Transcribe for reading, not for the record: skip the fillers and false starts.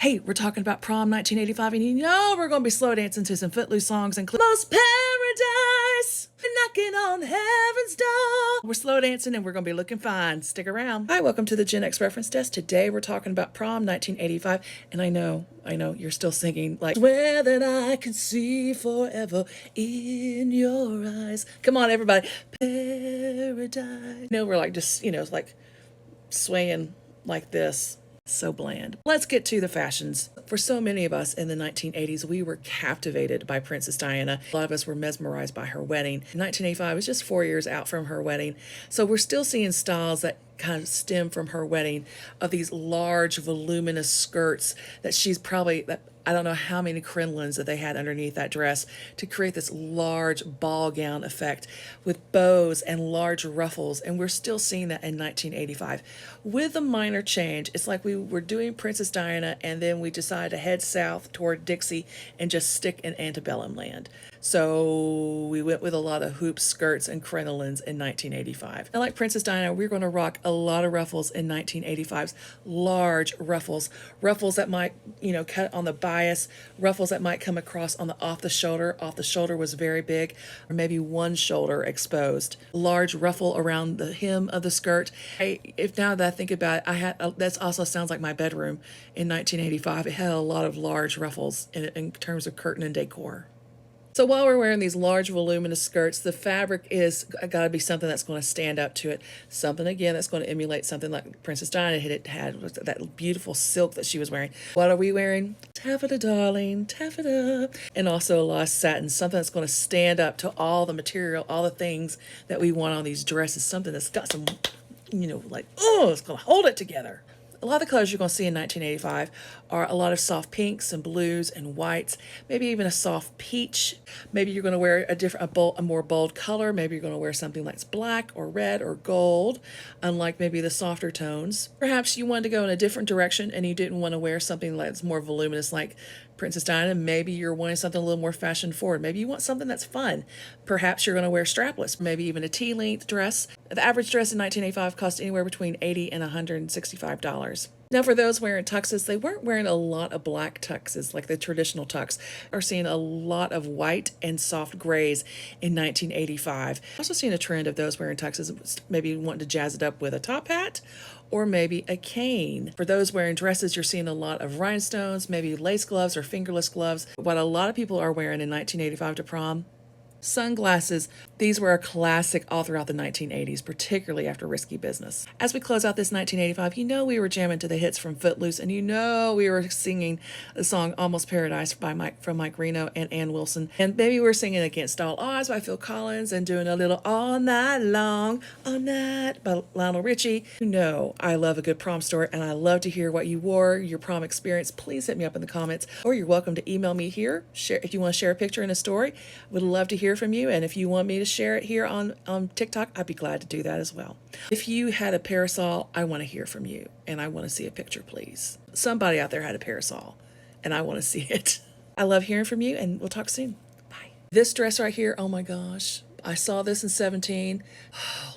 Hey, we're talking about prom 1985, and you know we're going to be slow dancing to some Footloose songs, including Most Paradise, knocking on heaven's door. We're slow dancing and we're going to be looking fine. Stick around. Hi, welcome to the Gen X Reference Desk. Today we're talking about prom 1985, and I know, you're still singing like, swear that I can see forever in your eyes. Come on, everybody. Paradise. No, we're like just, like swaying like this. So bland. Let's get to the fashions. For so many of us in the 1980s, we were captivated by Princess Diana. A lot of us were mesmerized by her wedding. 1985 was just 4 years out from her wedding. So we're still seeing styles that kind of stem from her wedding, of these large, voluminous skirts that she's probably, that I don't know how many crinolines that they had underneath that dress to create this large ball gown effect with bows and large ruffles. And we're still seeing that in 1985. With a minor change, it's like we were doing Princess Diana and then we decided to head south toward Dixie and just stick in antebellum land. So we went with a lot of hoop skirts and crinolines in 1985. And like Princess Diana, we're going to rock a lot of ruffles in 1985's large ruffles. Ruffles that might, cut on the bias, ruffles that might come across on the off the shoulder. Off the shoulder was very big, or maybe one shoulder exposed. Large ruffle around the hem of the skirt. If now that I think about it, that also sounds like my bedroom in 1985. It had a lot of large ruffles in terms of curtain and decor. So while we're wearing these large voluminous skirts, the fabric is got to be something that's going to stand up to it. Something, again, that's going to emulate something like Princess Diana had that beautiful silk that she was wearing. What are we wearing? Taffeta, darling, taffeta. And also a lot of satin, something that's going to stand up to all the material, all the things that we want on these dresses. Something that's got some, it's going to hold it together. A lot of the colors you're going to see in 1985 are a lot of soft pinks and blues and whites, maybe even a soft peach. Maybe you're going to wear a more bold color. Maybe you're going to wear something like black or red or gold, unlike maybe the softer tones. Perhaps you wanted to go in a different direction and you didn't want to wear something that's more voluminous like Princess Diana. Maybe you're wanting something a little more fashion forward. Maybe you want something that's fun. Perhaps you're going to wear strapless, maybe even a T-length dress. The average dress in 1985 cost anywhere between $80 and $165. Now, for those wearing tuxes, they weren't wearing a lot of black tuxes like the traditional tux. Are seeing a lot of white and soft grays in 1985. Also seeing a trend of those wearing tuxes, maybe wanting to jazz it up with a top hat or maybe a cane. For those wearing dresses, you're seeing a lot of rhinestones, maybe lace gloves or fingerless gloves. What a lot of people are wearing in 1985 to prom: sunglasses. These were a classic all throughout the 1980s, particularly after Risky Business. As we close out this 1985, we were jamming to the hits from Footloose, and we were singing the song Almost Paradise from Mike Reno and Ann Wilson. And maybe we were singing Against All Odds by Phil Collins and doing a little All Night Long, All Night by Lionel Richie. I love a good prom story, and I love to hear what you wore, your prom experience. Please hit me up in the comments, or you're welcome to email me here. Share if you want to share a picture and a story. Would love to hear from you, and if you want me to share it here on TikTok, I'd be glad to do that as well. If you had a parasol, I want to hear from you, and I want to see a picture, please. Somebody out there had a parasol, and I want to see it. I love hearing from you, and we'll talk soon. Bye. This dress right here, oh my gosh, I saw this in 17. Oh,